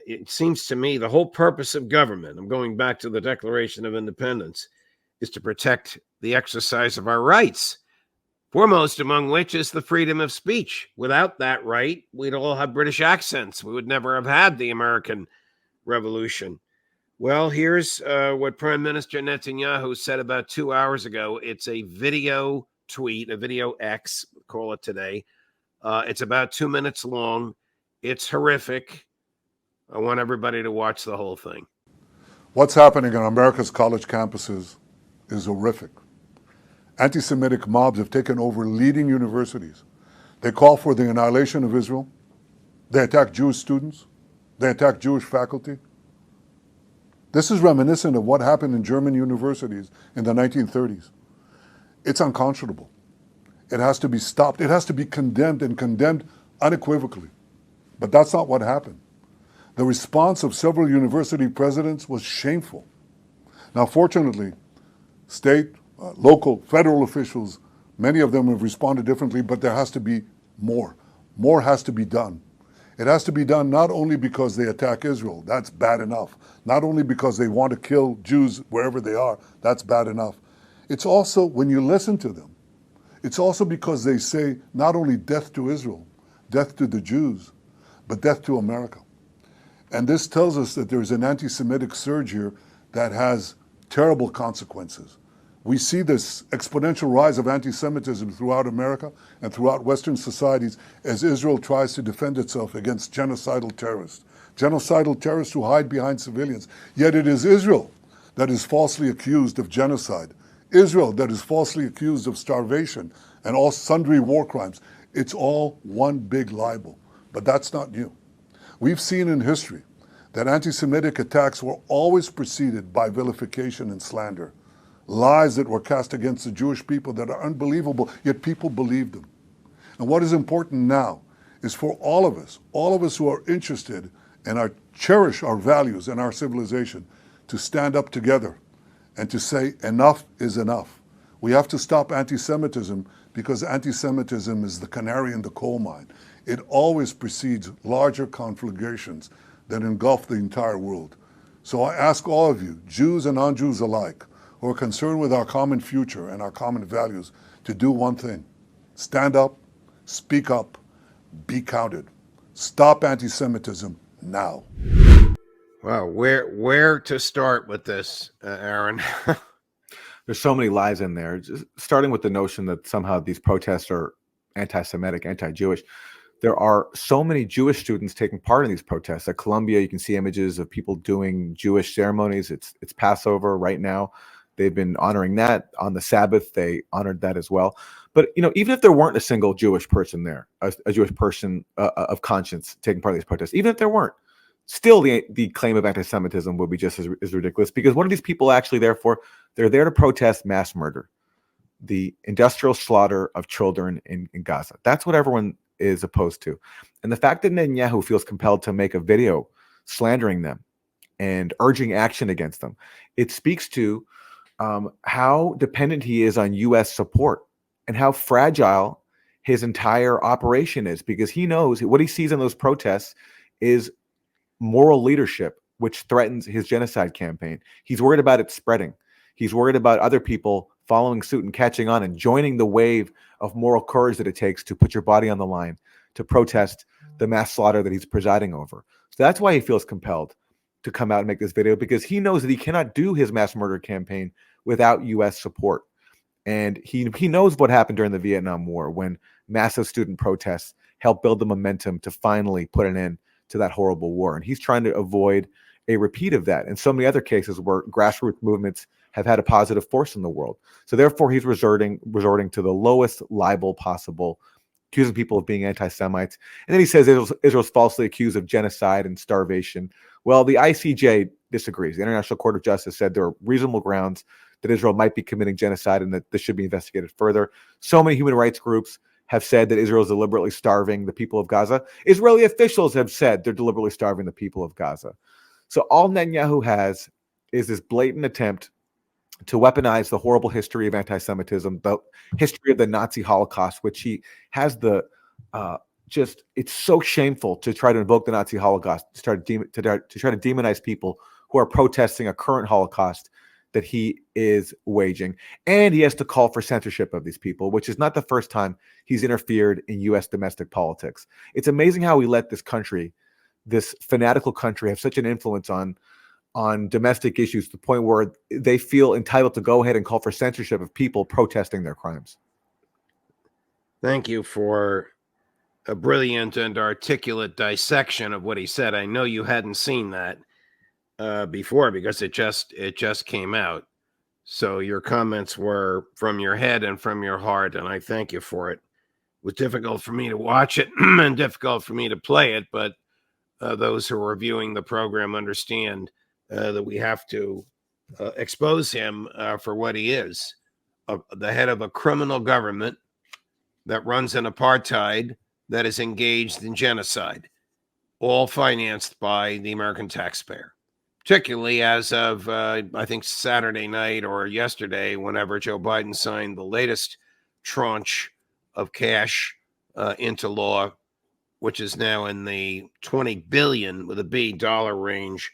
it seems to me the whole purpose of government, I'm going back to the Declaration of Independence, is to protect the exercise of our rights, foremost among which is the freedom of speech. Without that right, we'd all have British accents. We would never have had the American Revolution. Well, here's what Prime Minister Netanyahu said about 2 hours ago. It's a video tweet, a video X, call it today. It's about 2 minutes long. It's horrific. I want everybody to watch the whole thing. What's happening on America's college campuses is horrific. Anti-Semitic mobs have taken over leading universities. They call for the annihilation of Israel. They attack Jewish students. They attack Jewish faculty. This is reminiscent of what happened in German universities in the 1930s. It's unconscionable. It has to be stopped. It has to be condemned, and condemned unequivocally. But that's not what happened. The response of several university presidents was shameful. Now, fortunately, state, local, federal officials, many of them have responded differently, but there has to be more. More has to be done. It has to be done not only because they attack Israel, that's bad enough. Not only because they want to kill Jews wherever they are, that's bad enough. It's also, when you listen to them, it's also because they say not only death to Israel, death to the Jews, but death to America. And this tells us that there's an anti-Semitic surge here that has terrible consequences. We see this exponential rise of anti-Semitism throughout America and throughout Western societies as Israel tries to defend itself against genocidal terrorists. Genocidal terrorists who hide behind civilians. Yet it is Israel that is falsely accused of genocide. Israel that is falsely accused of starvation and all sundry war crimes. It's all one big libel. But that's not new. We've seen in history that anti-Semitic attacks were always preceded by vilification and slander. Lies that were cast against the Jewish people that are unbelievable, yet people believed them. And what is important now is for all of us who are interested and cherish our values and our civilization, to stand up together and to say enough is enough. We have to stop anti-Semitism because anti-Semitism is the canary in the coal mine. It always precedes larger conflagrations that engulf the entire world. So I ask all of you, Jews and non-Jews alike, who are concerned with our common future and our common values, to do one thing. Stand up, speak up, be counted. Stop anti-Semitism now. Wow, where to start with this, Aaron? There's so many lies in there, just starting with the notion that somehow these protests are anti-Semitic, anti-Jewish. There are so many Jewish students taking part in these protests. At Columbia, you can see images of people doing Jewish ceremonies. It's Passover right now. They've been honoring that. On the Sabbath, they honored that as well. But even if there weren't a single Jewish person there, a Jewish person of conscience taking part in these protests, even if there weren't, still the claim of anti-Semitism would be just as ridiculous, because what are these people actually there for? They're there to protest mass murder, the industrial slaughter of children in Gaza. That's what everyone is opposed to. And the fact that Netanyahu feels compelled to make a video slandering them and urging action against them, it speaks to how dependent he is on U.S. support and how fragile his entire operation is, because he knows what he sees in those protests is moral leadership, which threatens his genocide campaign. He's worried about it spreading. He's worried about other people following suit and catching on and joining the wave of moral courage that it takes to put your body on the line to protest the mass slaughter that he's presiding over. So that's why he feels compelled to come out and make this video, because he knows that he cannot do his mass murder campaign without U.S. support. And he knows what happened during the Vietnam War, when massive student protests helped build the momentum to finally put an end to that horrible war. And he's trying to avoid a repeat of that in so many other cases where grassroots movements have had a positive force in the world. So therefore, he's resorting to the lowest libel possible, accusing people of being anti-Semites. And then he says Israel's falsely accused of genocide and starvation. Well, the ICJ disagrees. The International Court of Justice said there are reasonable grounds that Israel might be committing genocide and that this should be investigated further. So many human rights groups have said that Israel is deliberately starving the people of Gaza. Israeli officials have said they're deliberately starving the people of Gaza. So all Netanyahu has is this blatant attempt to weaponize the horrible history of anti-Semitism, the history of the Nazi Holocaust, which he has the just, it's so shameful to try to invoke the Nazi Holocaust, to try to demonize people who are protesting a current Holocaust that he is waging. And he has to call for censorship of these people, which is not the first time he's interfered in U.S. domestic politics. It's amazing how we let this country, this fanatical country, have such an influence on domestic issues to the point where they feel entitled to go ahead and call for censorship of people protesting their crimes. Thank you for a brilliant and articulate dissection of what he said. I know you hadn't seen that before because it just came out. So your comments were from your head and from your heart, and I thank you for it. It was difficult for me to watch it and difficult for me to play it, but those who are viewing the program understand that we have to expose him for what he is, the head of a criminal government that runs an apartheid that is engaged in genocide, all financed by the American taxpayer. Particularly as of, I think, Saturday night or yesterday, whenever Joe Biden signed the latest tranche of cash into law, which is now in the $20 billion with a B dollar range